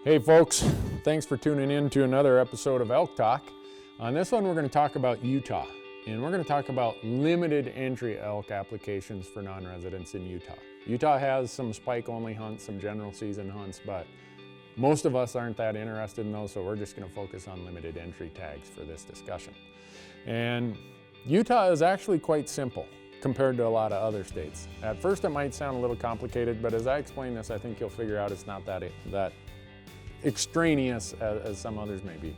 Hey folks, thanks for tuning in to another episode of Elk Talk. On this one we're going to talk about Utah, and we're going to talk about limited entry elk applications for non-residents in Utah. Utah has some spike-only hunts, some general season hunts, but most of us aren't that interested in those, so we're just going to focus on limited entry tags for this discussion. And Utah is actually quite simple compared to a lot of other states. At first it might sound a little complicated, but as I explain this, I think you'll figure out it's not that extraneous as some others may be.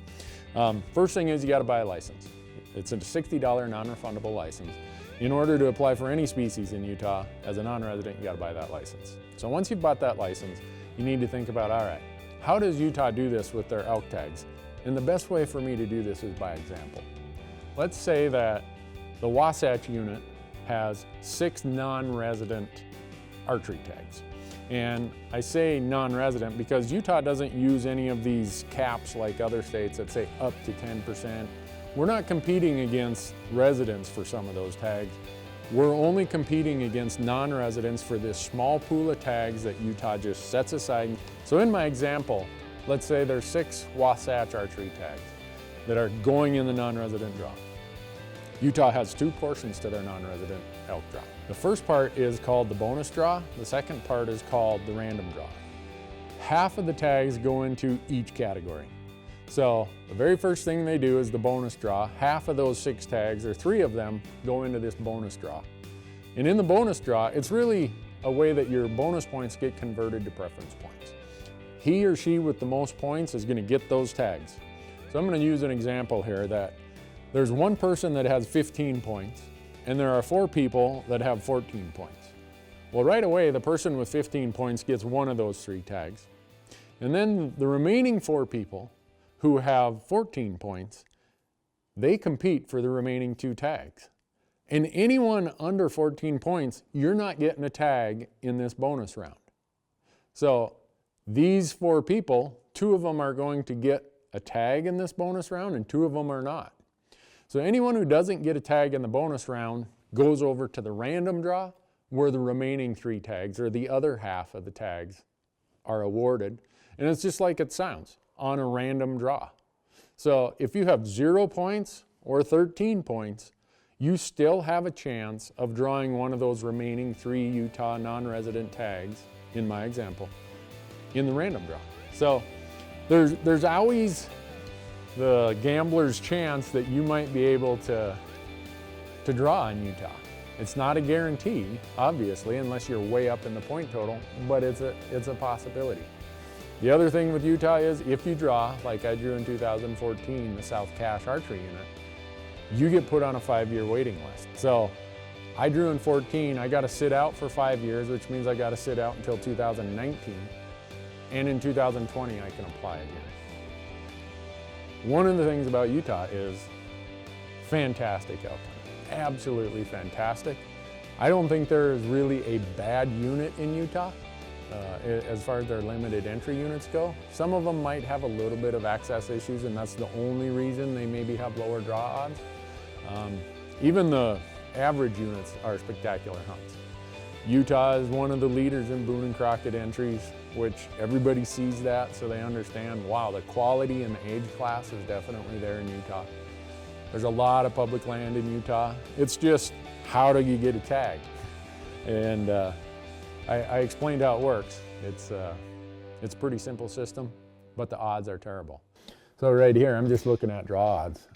First thing is you got to buy a license. It's a $60 non-refundable license. In order to apply for any species in Utah as a non-resident, you got to buy that license. So once you've bought that license, you need to think about, all right, how does Utah do this with their elk tags? And the best way for me to do this is by example. Let's say that the Wasatch unit has 6 non-resident archery tags. And I say non-resident because Utah doesn't use any of these caps like other states that say up to 10%. We're not competing against residents for some of those tags. We're only competing against non-residents for this small pool of tags that Utah just sets aside. So in my example, let's say there's 6 Wasatch archery tags that are going in the non-resident draw. Utah has 2 portions to their non-resident elk draw. The first part is called the bonus draw. The second part is called the random draw. Half of the tags go into each category. So the very first thing they do is the bonus draw. Half of those 6 tags, or 3 of them, go into this bonus draw. And in the bonus draw, it's really a way that your bonus points get converted to preference points. He or she with the most points is going to get those tags. So I'm going to use an example here that there's one person that has 15 points, and there are 4 people that have 14 points. Well, right away, the person with 15 points gets one of those 3 tags. And then the remaining 4 people who have 14 points, they compete for the remaining 2 tags. And anyone under 14 points, you're not getting a tag in this bonus round. So these 4 people, 2 of them are going to get a tag in this bonus round and 2 of them are not. So anyone who doesn't get a tag in the bonus round goes over to the random draw where the remaining 3 tags, or the other half of the tags, are awarded. And it's just like it sounds, on a random draw. So if you have 0 points or 13 points, you still have a chance of drawing one of those remaining 3 Utah non-resident tags, in my example, in the random draw. So there's always the gambler's chance that you might be able to draw in Utah. It's not a guarantee, obviously, unless you're way up in the point total, but it's a possibility. The other thing with Utah is if you draw, like I drew in 2014, the South Cache Archery Unit, you get put on a 5-year waiting list. So I drew in 14, I got to sit out for 5 years, which means I got to sit out until 2019, and in 2020 I can apply again. One of the things about Utah is fantastic elk hunting, absolutely fantastic. I don't think there is really a bad unit in Utah as far as their limited entry units go. Some of them might have a little bit of access issues, and that's the only reason they maybe have lower draw odds. Even the average units are spectacular hunts. Utah is one of the leaders in Boone and Crockett entries, which everybody sees that, so they understand, wow, the quality and the age class is definitely there in Utah. There's a lot of public land in Utah. It's just, how do you get a tag? And I explained how it works. It's a pretty simple system, but the odds are terrible. So right here, I'm just looking at draw odds.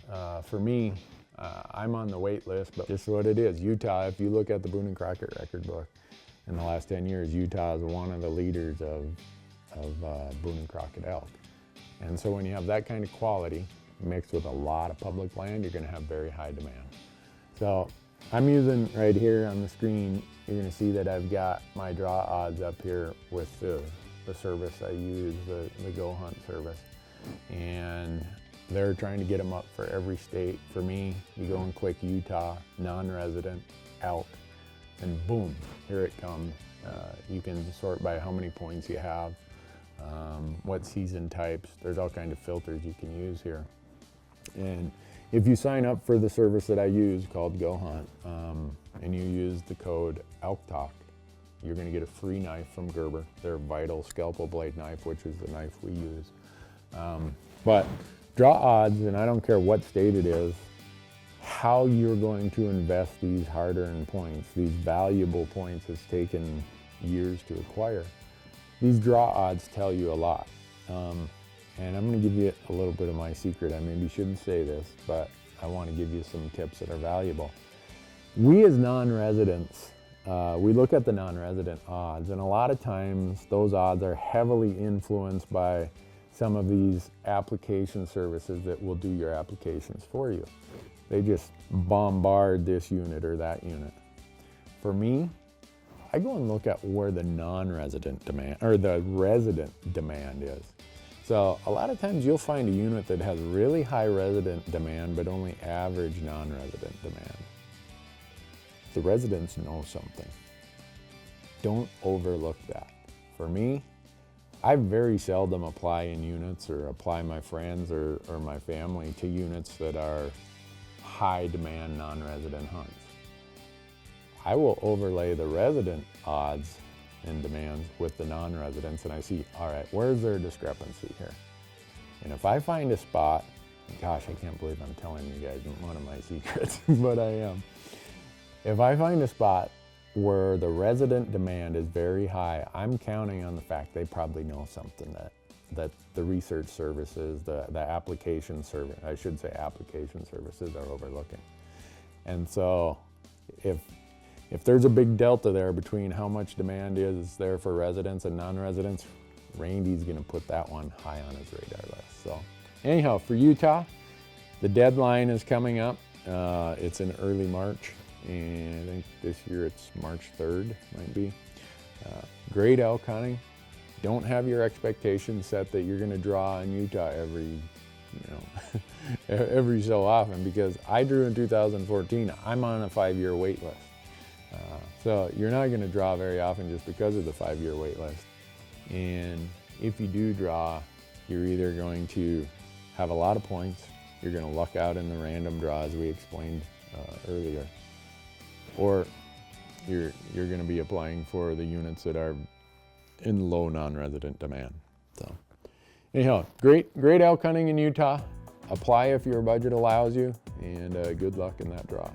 For me, I'm on the wait list, but just what it is. Utah, if you look at the Boone and Crockett record book, in the last 10 years, Utah is one of the leaders of Boone and Crockett elk. And so when you have that kind of quality mixed with a lot of public land, you're going to have very high demand. So I'm using right here on the screen, you're going to see that I've got my draw odds up here with the service I use, the Go Hunt service. And they're trying to get them up for every state. For me, you go and click Utah, non-resident, elk, and boom, here it comes. You can sort by how many points you have, what season types. There's all kinds of filters you can use here. And if you sign up for the service that I use called Go Hunt, and you use the code ELK Talk, you're going to get a free knife from Gerber, their Vital Scalpel Blade knife, which is the knife we use. But draw odds, and I don't care what state it is, how you're going to invest these hard-earned points, these valuable points has taken years to acquire. These draw odds tell you a lot. And I'm going to give you a little bit of my secret. I maybe shouldn't say this, but I want to give you some tips that are valuable. We as non-residents, we look at the non-resident odds, and a lot of times those odds are heavily influenced by some of these application services that will do your applications for you. They just bombard this unit or that unit. For me, I go and look at where the non-resident demand, or the resident demand is. So a lot of times you'll find a unit that has really high resident demand, but only average non-resident demand. The residents know something. Don't overlook that. For me, I very seldom apply in units or apply my friends or my family to units that are high demand non-resident hunts. I will overlay the resident odds and demands with the non-residents, and I see, all right, where's their discrepancy here? And if I find a spot, gosh, I can't believe I'm telling you guys one of my secrets, but I am. If I find a spot where the resident demand is very high, I'm counting on the fact they probably know something that the research services, the application service, I should say application services are overlooking. And so if there's a big delta there between how much demand is there for residents and non-residents, Randy's gonna put that one high on his radar list. So anyhow, for Utah, the deadline is coming up. It's in early March, and I think this year it's March 3rd, might be. Great elk hunting. Don't have your expectations set that you're gonna draw in Utah every so often, because I drew in 2014, I'm on a 5-year wait list. So you're not going to draw very often just because of the 5-year wait list. And if you do draw, you're either going to have a lot of points, you're going to luck out in the random draw as we explained earlier, or you're going to be applying for the units that are in low non-resident demand. So anyhow, great elk hunting in Utah. Apply if your budget allows you, and good luck in that draw.